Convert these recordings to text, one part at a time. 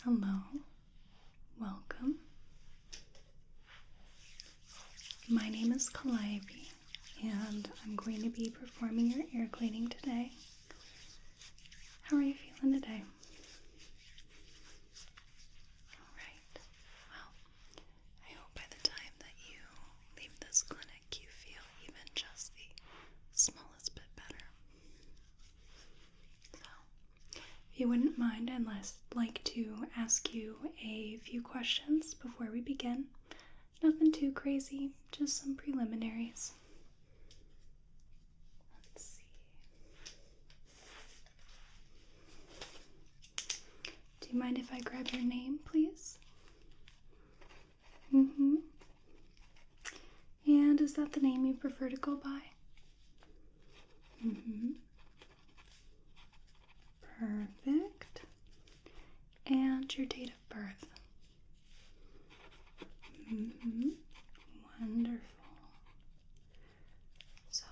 Hello, welcome. My name is Calliope, and I'm going to be performing your ear cleaning today. How are you feeling today? Alright, well, I hope by the time that you leave this clinic you feel even just the smallest bit better. So, if you wouldn't mind, I'd like to ask you a few questions before we begin. Nothing too crazy, just some preliminaries. Let's see. Do you mind if I grab your name, please? And is that the name you prefer to go by? Perfect. And your date of birth? Wonderful. So,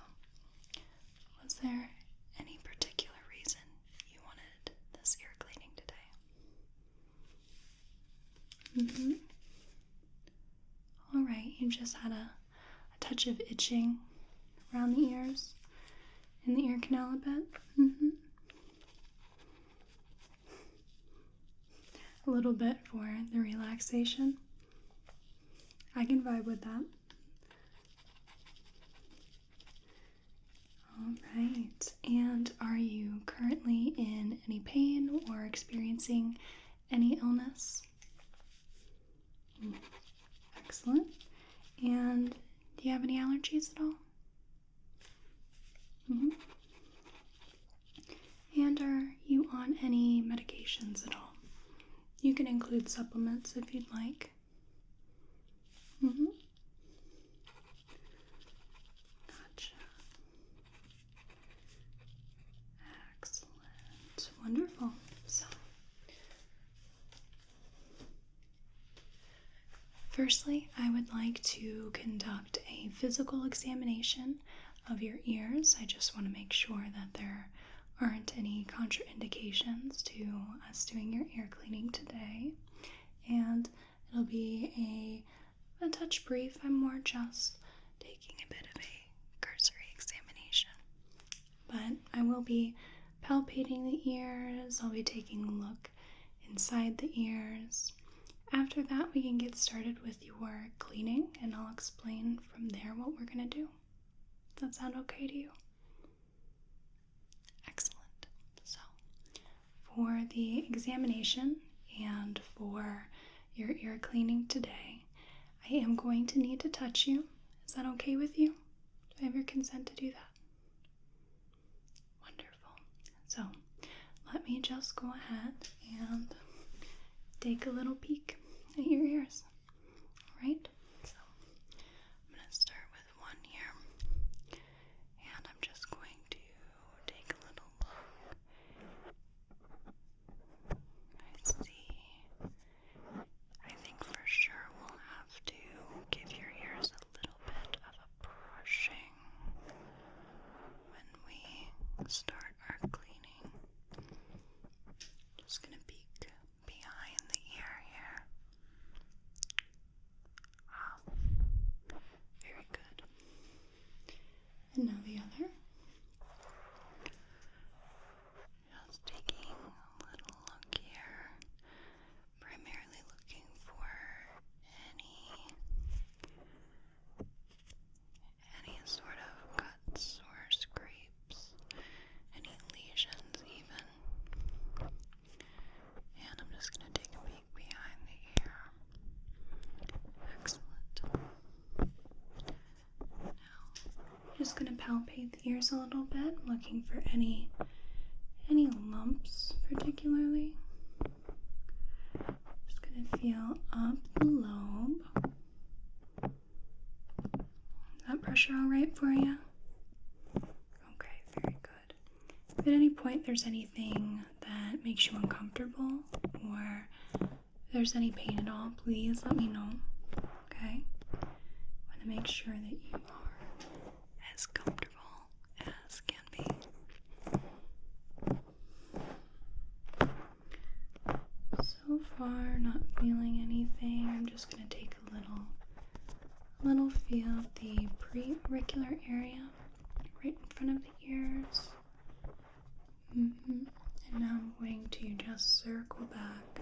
was there any particular reason you wanted this ear cleaning today? Alright, you just had a touch of itching around the ears, in the ear canal a bit? A little bit for the relaxation. I can vibe with that. Alright, and are you currently in any pain or experiencing any illness? Excellent. And do you have any allergies at all? And are you on any medications at all? You can include supplements if you'd like. Gotcha. Excellent. Wonderful. So, firstly, I would like to conduct a physical examination of your ears. I just want to make sure that there aren't any contraindications to us doing your ear cleaning today. And it'll be a touch brief. I'm more just taking a bit of a cursory examination. But I will be palpating the ears. I'll be taking a look inside the ears. After that, we can get started with your cleaning, and I'll explain from there what we're going to do. Does that sound okay to you? Excellent. So, for the examination and for your ear cleaning today, I am going to need to touch you. Is that okay with you? Do I have your consent to do that? Wonderful. So, let me just go ahead and take a little peek at your ears. Alright? So, I'm going to start with one here. And I'm just going to take a little look. I see. I think for sure we'll have to give your ears a little bit of a brushing when we start our cleaning. Just gonna peek behind the ear here. Very good. And now the other. Just taking a little look here. Primarily looking for any sort of cuts or scrapes, any lesions even. And I'm just going to take a peek behind the ear. Excellent. Now, just going to palpate the ears a little bit, looking for any lumps particularly. Just going to feel up the lobe. Is that pressure all right for you? Okay, very good. If at any point there's anything that makes you uncomfortable or if there's any pain at all, please let me know. Okay? I want to make sure that you are as comfortable as can be. So far, feel the preauricular area right in front of the ears. And now I'm going to just circle back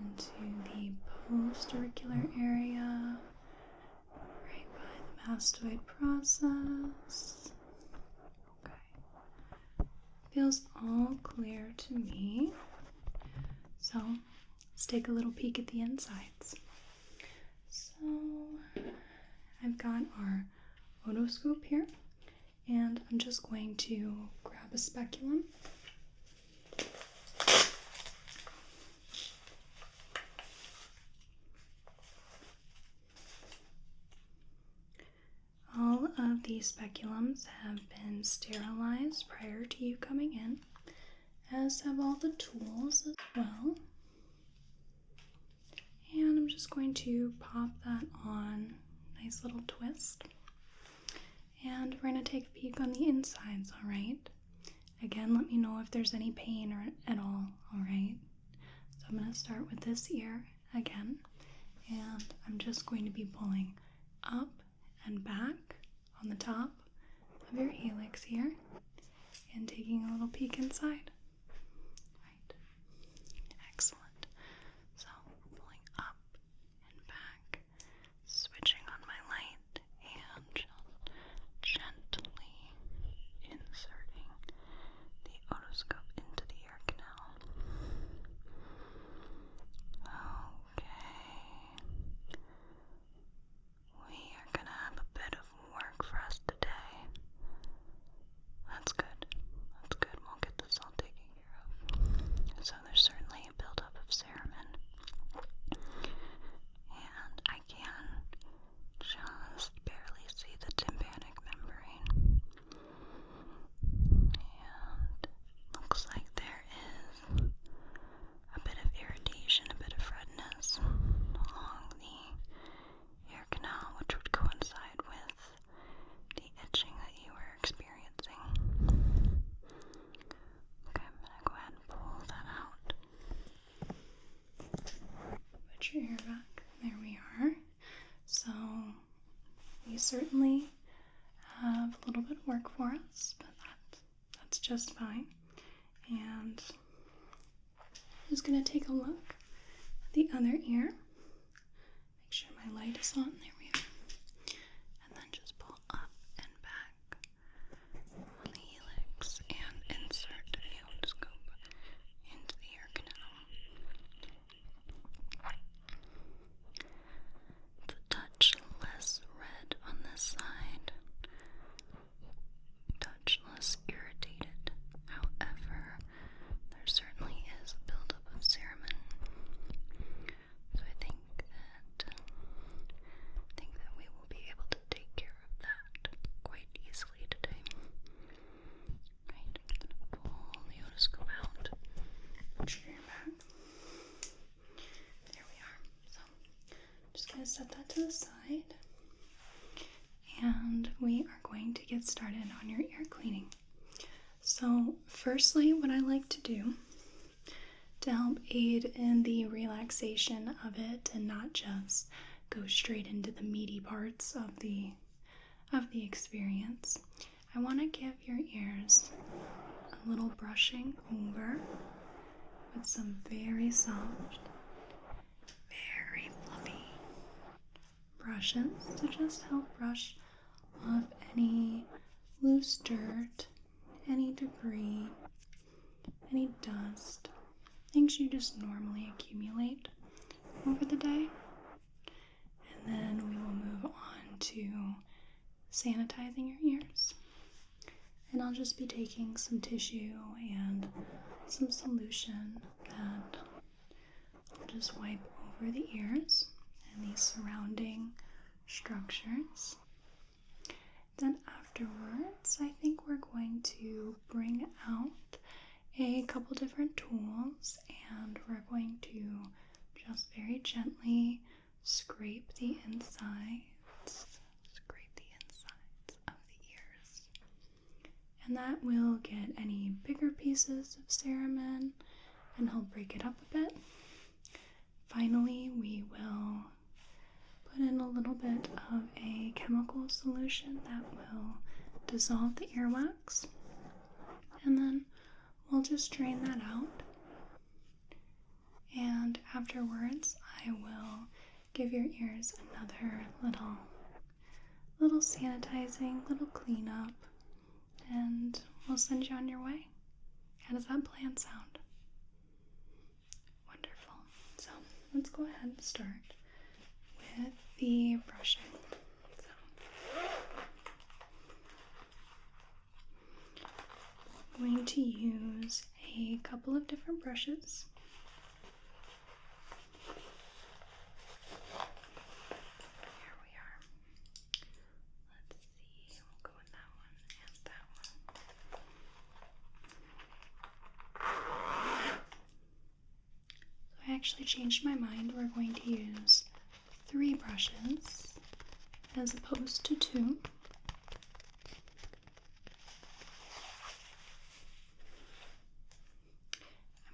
into the postauricular area, right by the mastoid process. Okay. Feels all clear to me. So let's take a little peek at the insides. So I've got our otoscope here, and I'm just going to grab a speculum. All of these speculums have been sterilized prior to you coming in, as have all the tools as well. And I'm just going to pop that on, nice little twist. And we're going to take a peek on the insides, alright? Again, let me know if there's any pain or at all, alright? So I'm going to start with this ear again, and I'm just going to be pulling up and back on the top of your helix here, and taking a little peek inside. Right. Excellent. So pulling up and back, switching on my light, and just gently inserting the otoscope into the ear canal. Okay. We are going to have a bit of work for us today. That's good. That's good. We'll get this all taken care of. So there's certainly a buildup of cerumen. And I can just barely see the tympanic membrane. And looks like there is a bit of irritation, a bit of redness along the ear canal, which would coincide with the itching that you were experiencing. Okay, I'm going to go ahead and pull that out. Put your ear back. There we are. So we certainly have a little bit of work for us, but that's just fine. And I'm just going to take a look at the other ear. Make sure my light is on. There we are. And then just pull up and back on the helix and insert the otoscope into the ear canal. It's a touch less red on this side, touch less irritated. However, there certainly is a buildup of cerumen. So I think that we will be able to take care of that quite easily today. Right, I'm gonna pull the otoscope out. Put your ear back. There we are. So I'm just gonna set that to the side. And we are going to get started on your ear cleaning. So firstly, what I like to do to help aid in the relaxation of it and not just go straight into the meaty parts of the experience, I want to give your ears a little brushing over with some very soft, very fluffy brushes to just help brush off any loose dirt, any debris, any dust, things you just normally accumulate over the day. And then we will move on to sanitizing your ears. And I'll just be taking some tissue and some solution that I'll just wipe over the ears and the surrounding structures. Then afterwards, I think we're going to bring out a couple different tools, and we're going to just very gently scrape the insides of the ears. And that will get any bigger pieces of cerumen and help break it up a bit. Finally, we will put in a little little bit of a chemical solution that will dissolve the earwax, and then we'll just drain that out. And afterwards, I will give your ears another little sanitizing, little cleanup, and we'll send you on your way. How does that plan sound? Wonderful. So let's go ahead and start with the brushing. I'm going to use a couple of different brushes. Here we are. Let's see, we'll go with that one and that one. So I actually changed my mind. We're going to use 3 brushes as opposed to 2.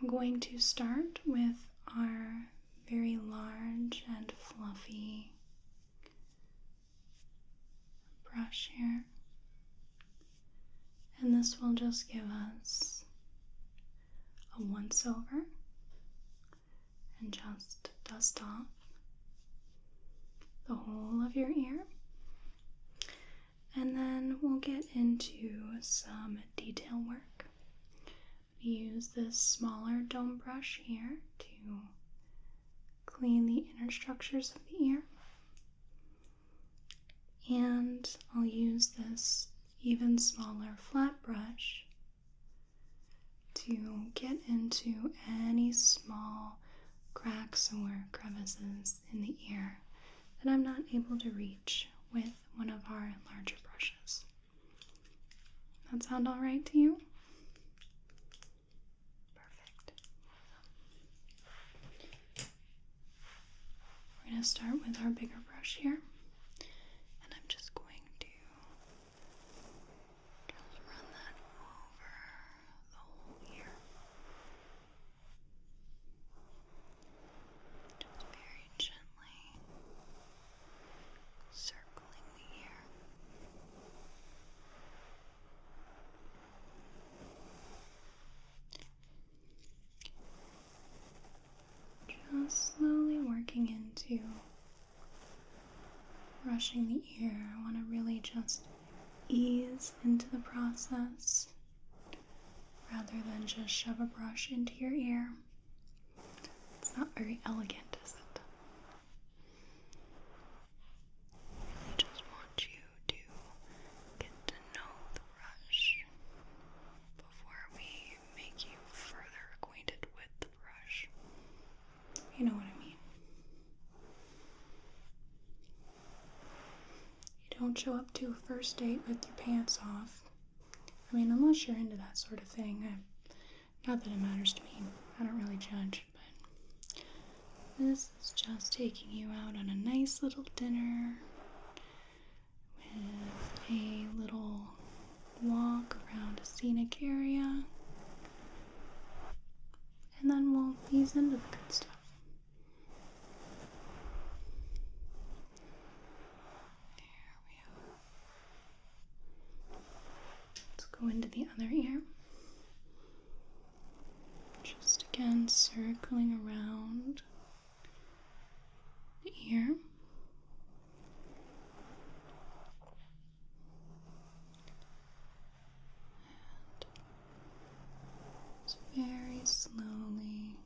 I'm going to start with our very large and fluffy brush here, and this will just give us a once over and just dust off the whole of your ear. And then we'll get into some detail work. Use this smaller dome brush here to clean the inner structures of the ear. And I'll use this even smaller flat brush to get into any small cracks or crevices in the ear that I'm not able to reach with one of our larger brushes. That sound all right to you? We're going to start with our bigger brush here, and I'm just going to just run that over the whole ear. Just very gently circling the ear. Just slowly working into brushing the ear. I want to really just ease into the process rather than just shove a brush into your ear. It's not very elegant, is it? I really just want you to get to know the brush before we make you further acquainted with the brush. You know what I mean? You don't show up to a first date with your pants off. I mean, unless you're into that sort of thing. Not that it matters to me. I don't really judge, but this is just taking you out on a nice little dinner with a little walk around a scenic area, and then we'll ease into the good stuff. Go into the other ear. Just again circling around the ear. And just very slowly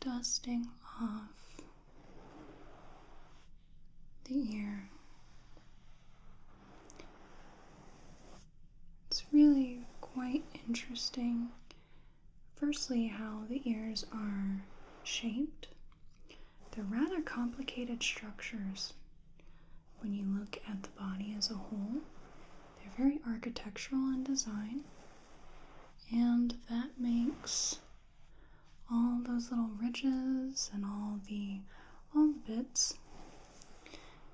dusting off the ear. It's really quite interesting, firstly, how the ears are shaped. They're rather complicated structures when you look at the body as a whole. They're very architectural in design, and that makes all those little ridges and all the bits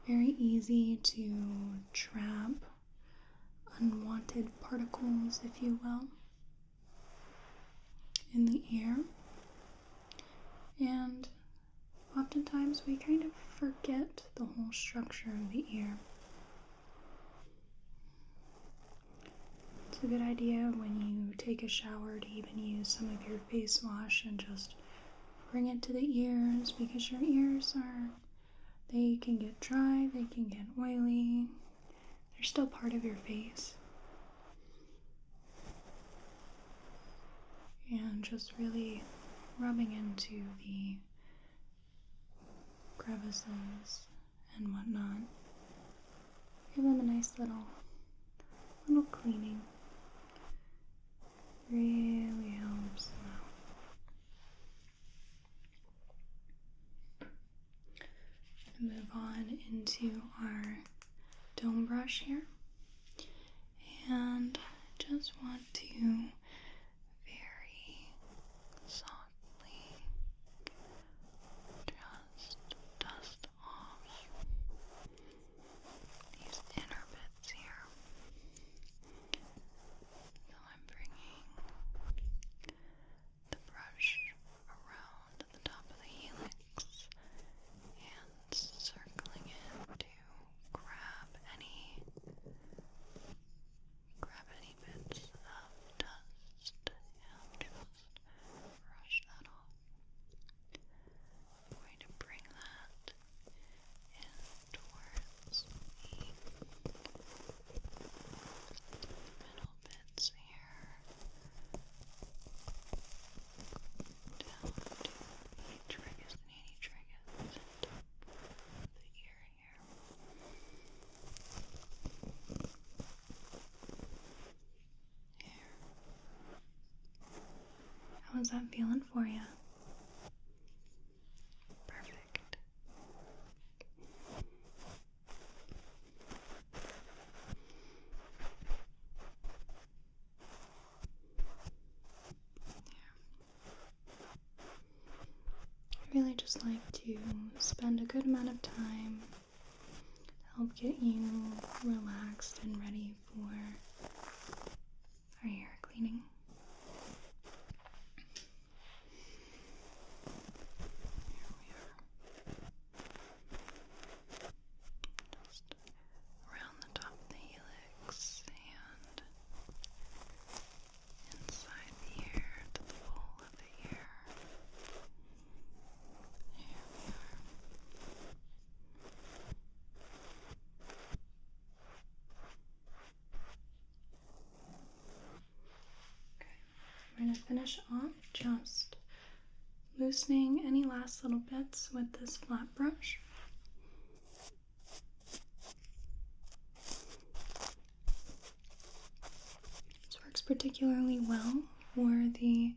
very easy to trap unwanted particles, if you will, in the ear. And oftentimes we kind of forget the whole structure of the ear. It's a good idea when you take a shower to even use some of your face wash and just bring it to the ears, because your ears they can get dry, they can get oily, they're still part of your face. And just really rubbing into the crevices and whatnot. Give them a nice little cleaning. Really helps them out. Move on into our dome brush here. And I just want to very softly just dust off these inner bits here. So I'm bringing the brush around the top of the helix and circling it to grab any bits of dust and just brush that off. I'm going to bring that in towards the middle bits here, down to any triggers at the top of the ear here. How's that feeling for you? Perfect. I really just like to spend a good amount of time to help get you relaxed and ready for our ear cleaning. Here we are. Just around the top of the helix and inside the ear to the bowl of the ear. Here we are. Okay, we're going to finish off just loosening any last little bits with this flat brush. This works particularly well for the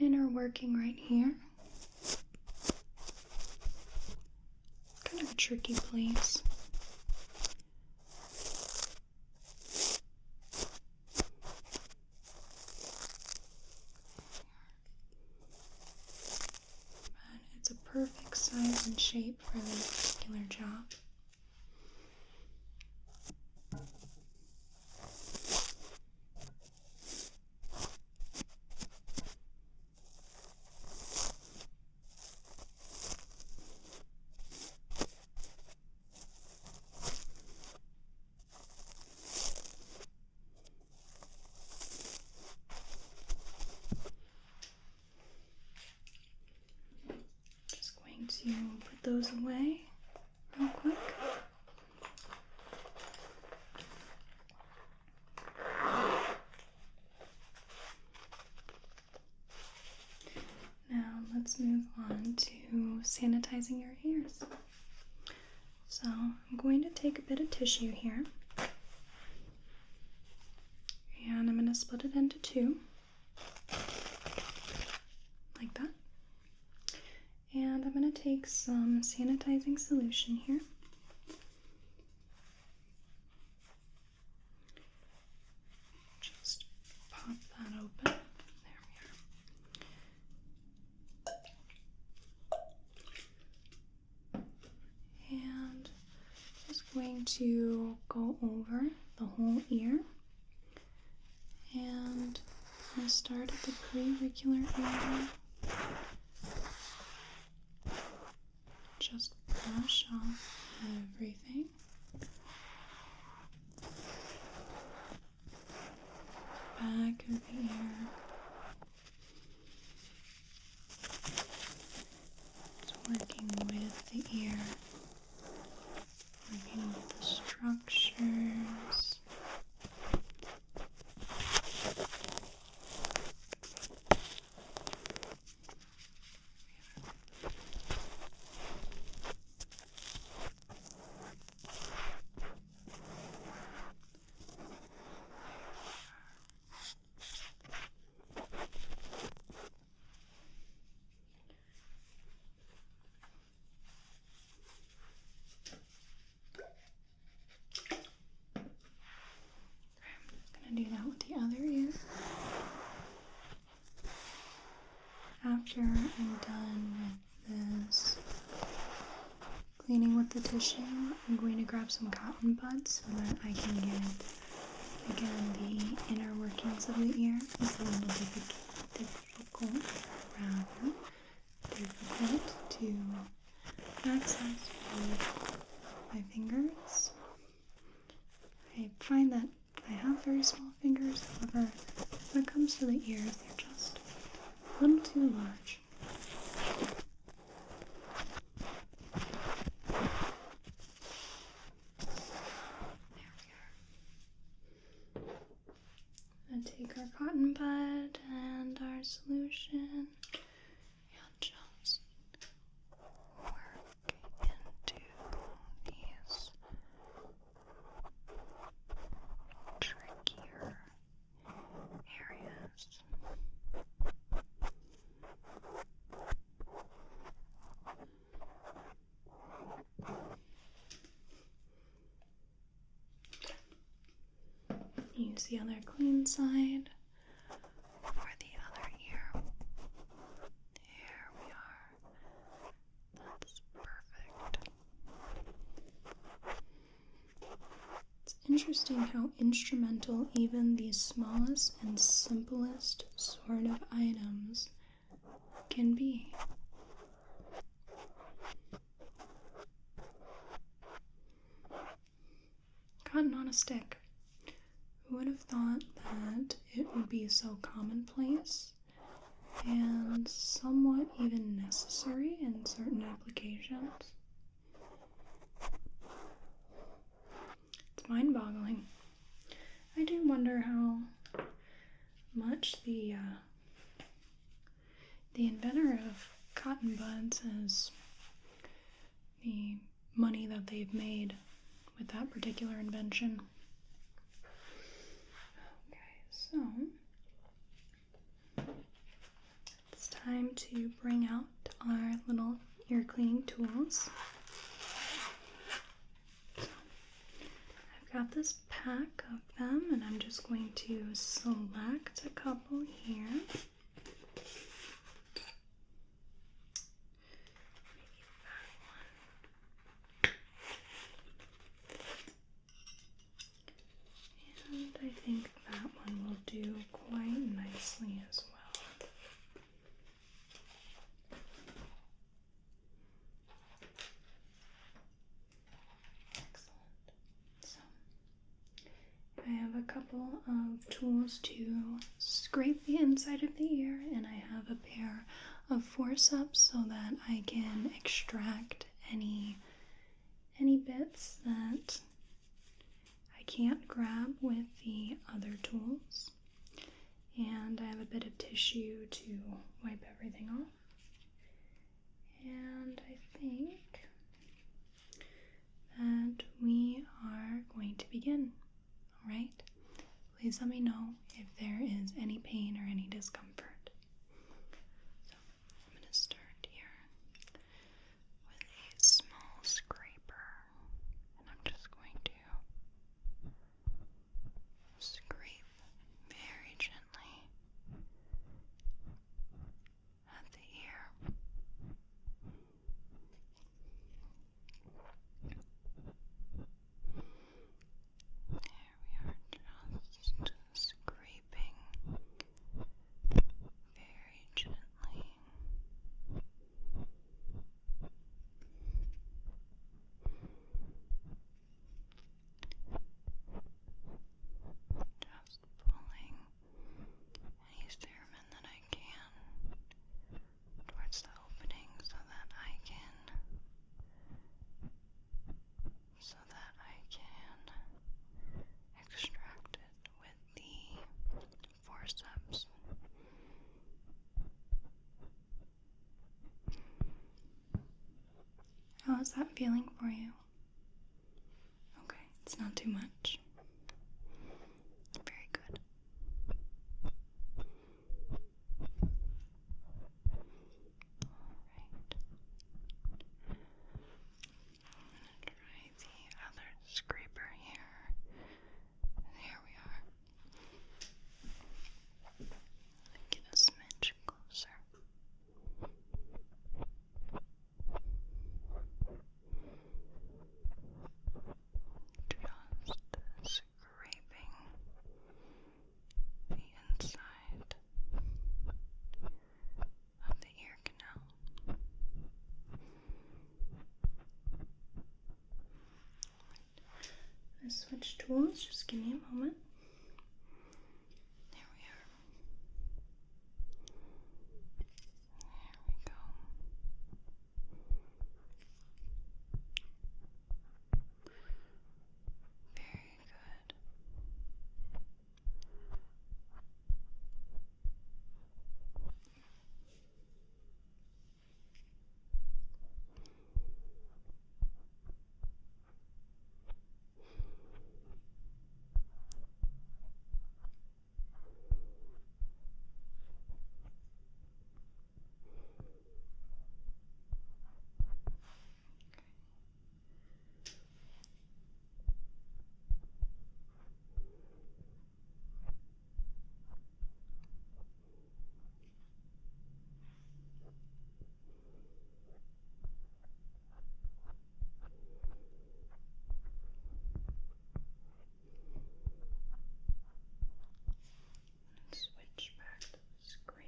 inner working right here. Kind of a tricky place. But it's a perfect size and shape for this particular job. Just going to put those away real quick. Now let's move on to sanitizing your ears. So I'm going to take a bit of tissue here, and I'm going to split it into two, like that. And I'm going to take some sanitizing solution here. Just pop that open. There we are. And just going to go over the whole ear. And I'm going to start at the preauricular area. just brush off everything. Back of the ear. Just working with the ear. Working with the structures. Do that with the other ear. After I'm done with this cleaning with the tissue, I'm going to grab some cotton buds so that I can get, again, the inner workings of the ear. It's a little difficult to access with my fingers. I find that I have very small fingers, however, when it comes to the ears, they're just a little too large. There we are. And take our cotton bud and our solution and just work into these trickier areas. Use the other clean side for the other ear. There we are. That's perfect. It's interesting how instrumental even the smallest and simplest sort of items can be. Cotton on a stick. Who would have thought that it would be so commonplace and somewhat even necessary in certain applications? It's mind-boggling. I do wonder how much the inventor of cotton buds has the money that they've made with that particular invention. So, it's time to bring out our little ear cleaning tools. I've got this pack of them, and I'm just going to select a couple here. And I think that one will do quite nicely as well. Excellent. So, I have a couple of tools to scrape the inside of the ear, and I have a pair of forceps so that I can extract any bits that I can't grab with the other tools. And I have a bit of tissue to wipe everything off. And I think that we are going to begin. Alright? Please let me know if there is any pain or any discomfort. So I'm going to start here with a small scraper. And I'm just going to scrape very gently at the ear. There we are, just scraping How's that feeling for you? Okay, it's not too much. Very good. Alright. Try the other scraper here. Here we are. Get a smidge closer. Just scraping the inside of the ear canal. I switch tools, just give me a moment. There we are. There we go. Very good. Switch back to the scraper.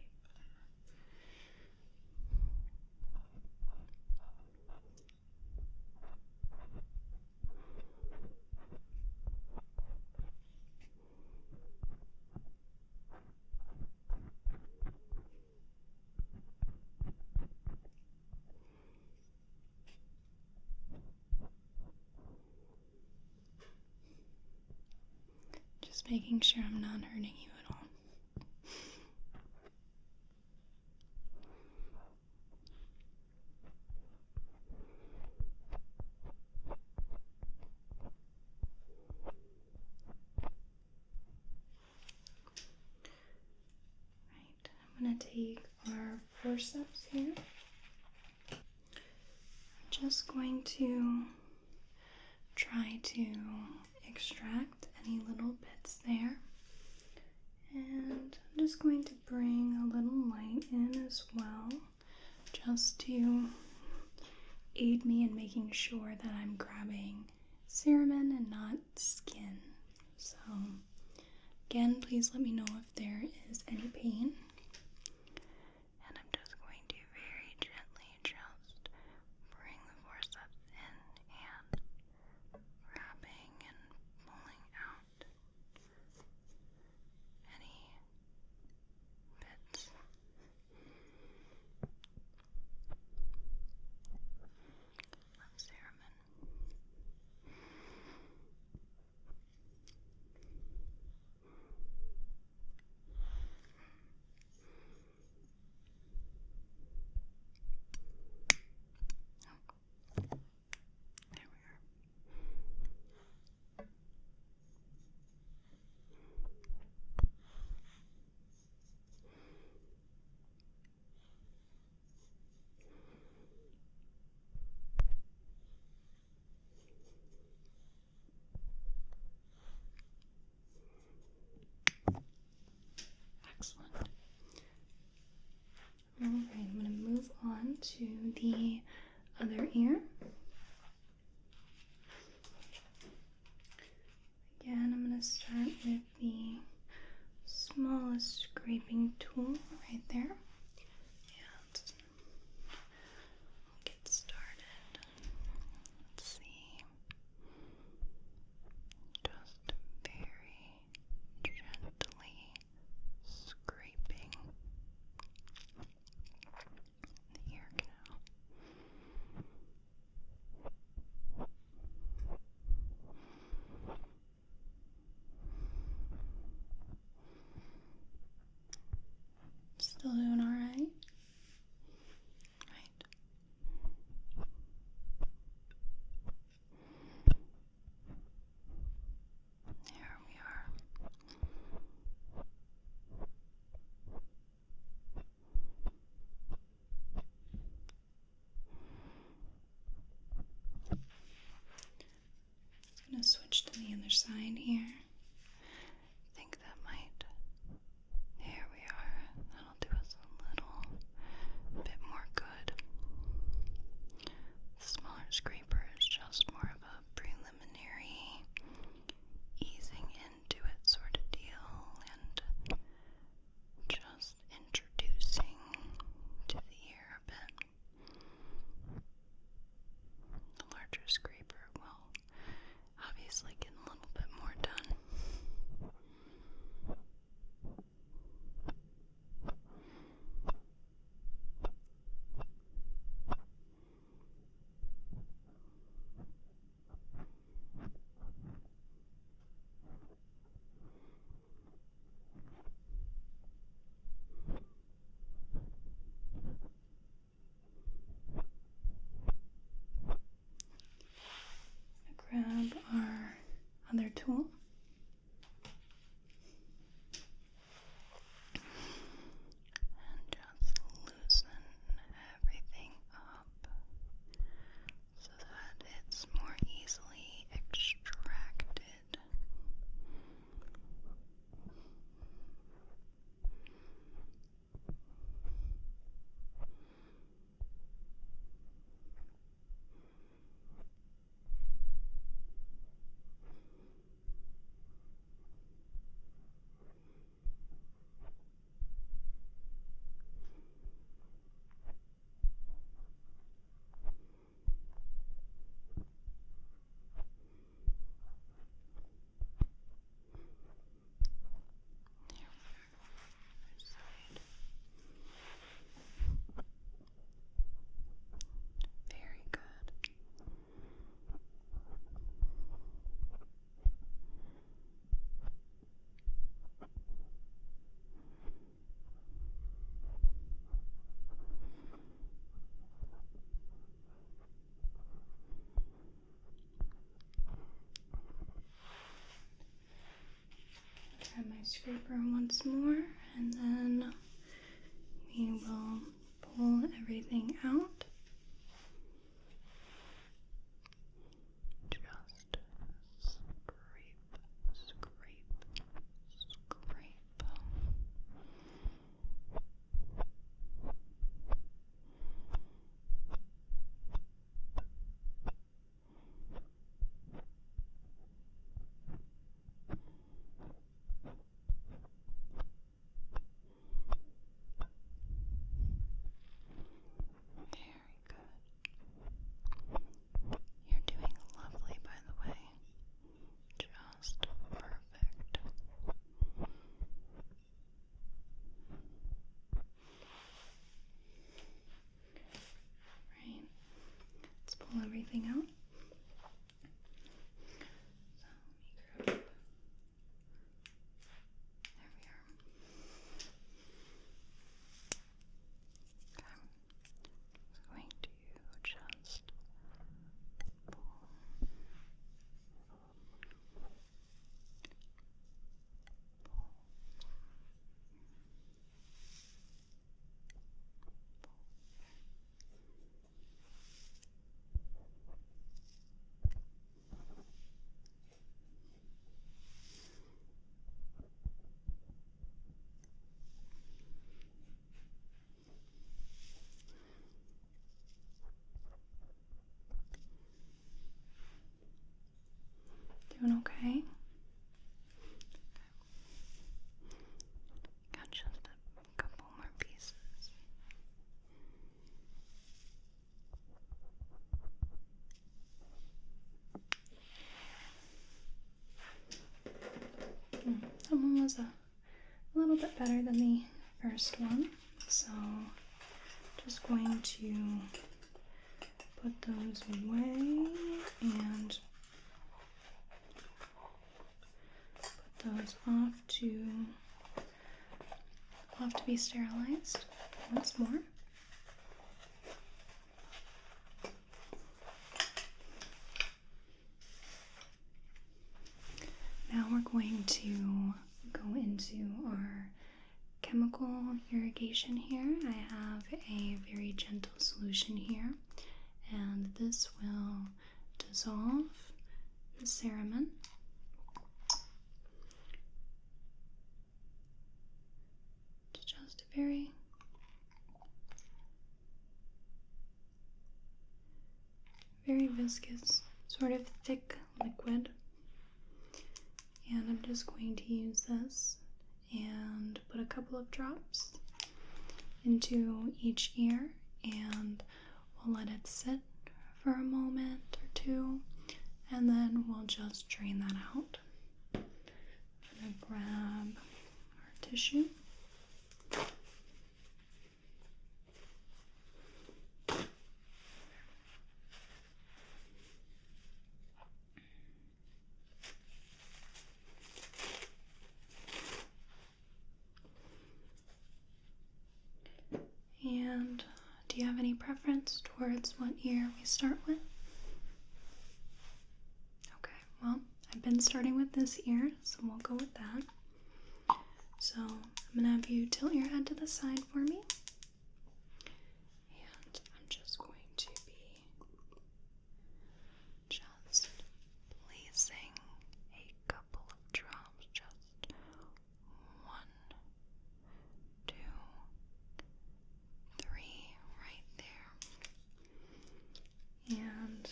Just making sure I'm not hurting you at all. Right, I'm going to take our forceps here. I'm just going to try to extract any little bits there. And I'm just going to bring a little light in as well, just to aid me in making sure that I'm grabbing cerumen and not skin. So again, please let me know if there is any pain. And I'm just going to very gently just bring the forceps in and grabbing and pulling out any bits of cerumen. There we are. Excellent. Alright, I'm going to move on to the other ear. Again, I'm going to start with the smallest scraping tool right there. And get started. Let's see. Just very gently scraping the ear canal. other side here. I think that might. Here we are. That'll do us a little bit more good. The smaller scraper is just more of a preliminary easing into it sort of deal and just introducing to the ear a bit. The larger scraper will obviously get a little bit more done. Grab our other tool. And just loosen everything up so that it's more easily extracted. Very good. Grab my scraper once more, and then we will pull everything out. Just scrape, scrape, scrape. Very good. You're doing lovely, by the way. Just perfect. Right. Let's pull everything out. So let me grab. There we are. Okay. I'm going to just pull. Doing okay? Got just a couple more pieces. That one was a little bit better than the first one, so just going to put those away and put those off to be sterilized once more. Now we're going to go into our chemical irrigation here. I have a very gentle solution here, and this will dissolve the cerumen very viscous, sort of thick liquid. And I'm just going to use this and put a couple of drops into each ear, and we'll let it sit for a moment or two, and then we'll just drain that out. I'm going to grab our tissue. And do you have any preference towards what ear we start with? Okay, well, I've been starting with this ear, so we'll go with that. So I'm going to have you tilt your head to the side for me. And I'm just going to be just placing a couple of drops, just 1, 2, 3 right there. And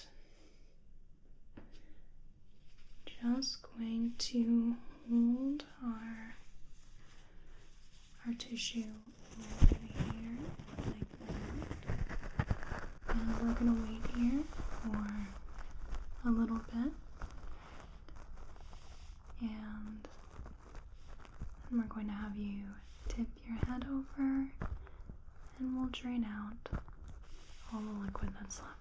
just going to hold our tissue over here like that. And we're going to wait here for a little bit. And then we're going to have you tip your head over, and we'll drain out all the liquid that's left.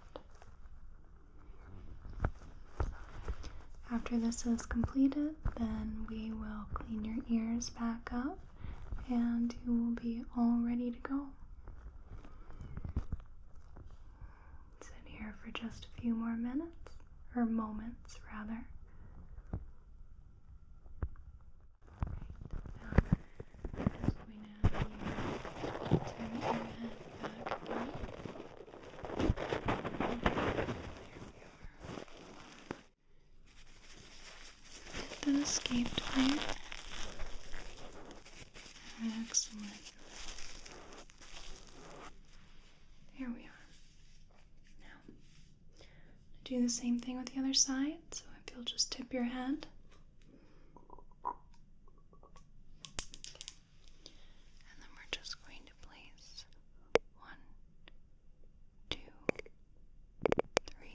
After this is completed, then we will clean your ears back up, and you will be all ready to go. Sit here for just a few more minutes, or moments rather. Now, I'm just going to have you turn your head back up. That escaped there. Excellent. There we are. Now, do the same thing with the other side. So if you'll just tip your head. And then we're just going to place 1, 2, 3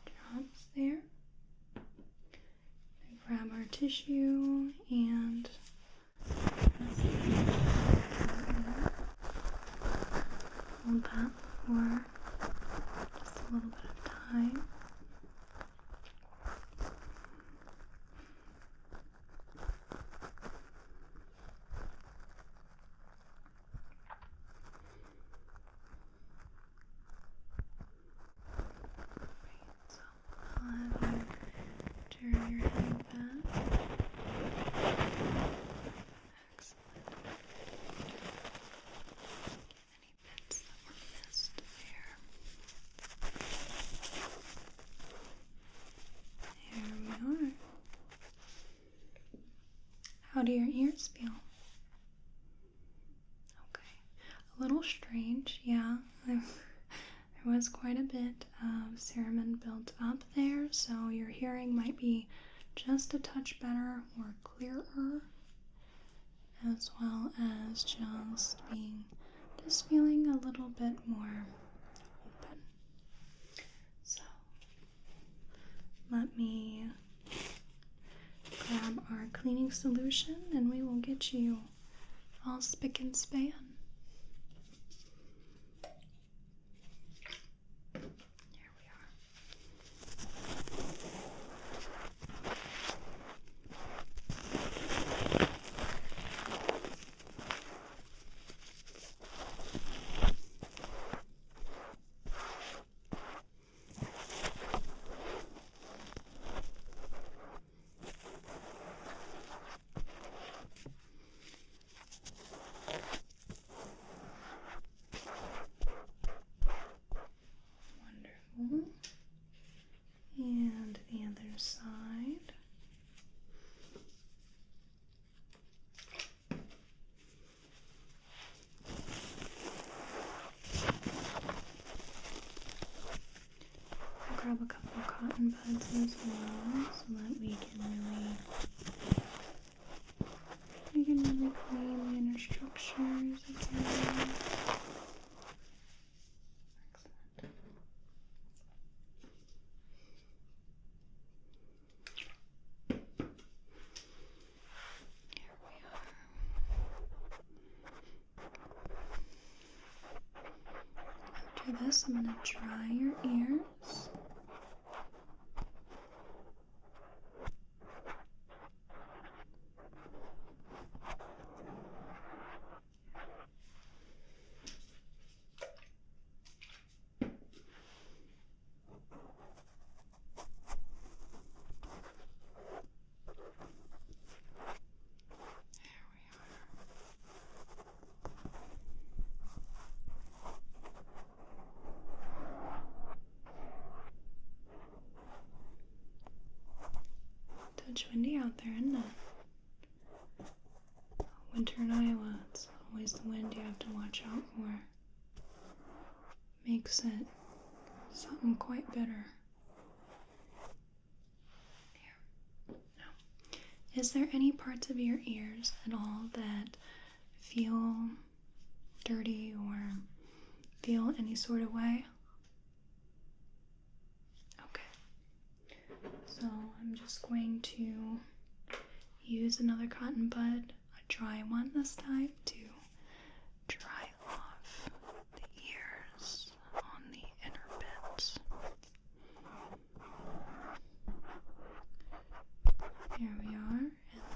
drops there. And grab our tissue and hold that for just a little bit of time. Right, so I'll have you turn your head back. Excellent. Any bits that were missed there? There we are. How do your ears feel? Okay. A little strange, yeah. There was quite a bit of cerumen built up there, so your hearing might be just a touch better or clearer, as well as just feeling a little bit more open. So let me grab our cleaning solution and we will get you all spick and span. Here we are. Wonderful. And the other side. grab a couple cotton buds as well so that we can really clean the inner structures again. After this, I'm going to dry your ears. It's windy out there, isn't it? Winter in Iowa, it's always the wind you have to watch out for. Makes it something quite bitter. Here. Now, is there any parts of your ears at all that feel dirty or feel any sort of way? So I'm just going to use another cotton bud, a dry one this time, to dry off the ears on the inner bits. Here we are, and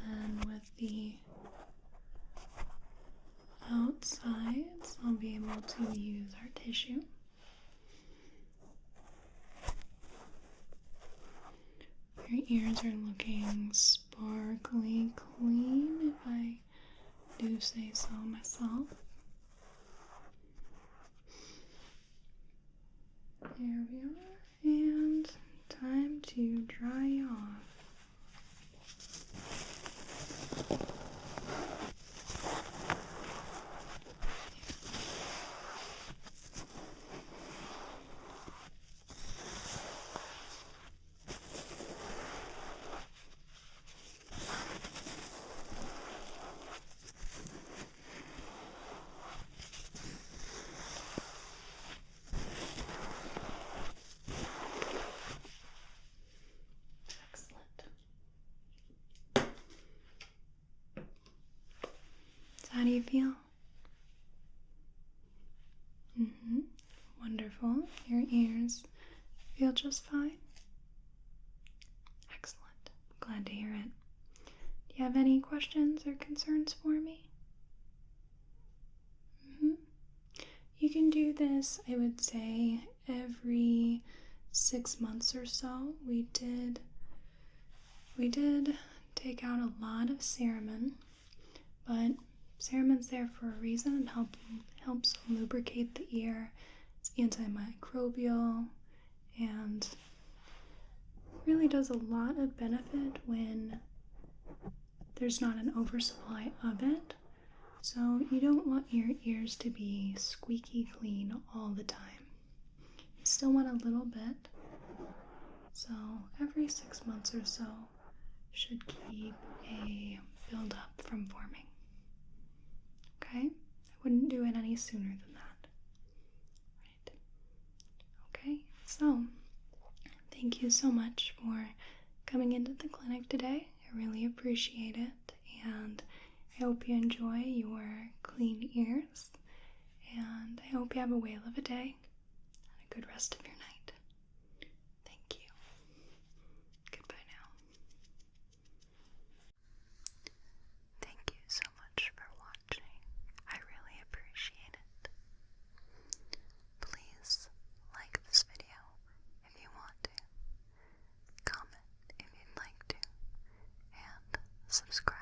then with the outsides, I'll be able to use our tissue. Your ears are looking sparkly clean, if I do say so myself. There we are, and time to dry off. How do you feel? Wonderful. Your ears feel just fine? Excellent. Glad to hear it. Do you have any questions or concerns for me? You can do this, I would say, every 6 months or so. We did take out a lot of cerumen, but cerumen's there for a reason and helps lubricate the ear. It's antimicrobial and really does a lot of benefit when there's not an oversupply of it. So you don't want your ears to be squeaky clean all the time. You still want a little bit. So every 6 months or so should keep a buildup from forming. Okay? I wouldn't do it any sooner than that. Right. Okay, so thank you so much for coming into the clinic today. I really appreciate it, and I hope you enjoy your clean ears, and I hope you have a whale of a day and a good rest of your night. Thank you. Goodbye now. Thank you so much for watching. I really appreciate it. Please like this video if you want to, comment if you'd like to, and subscribe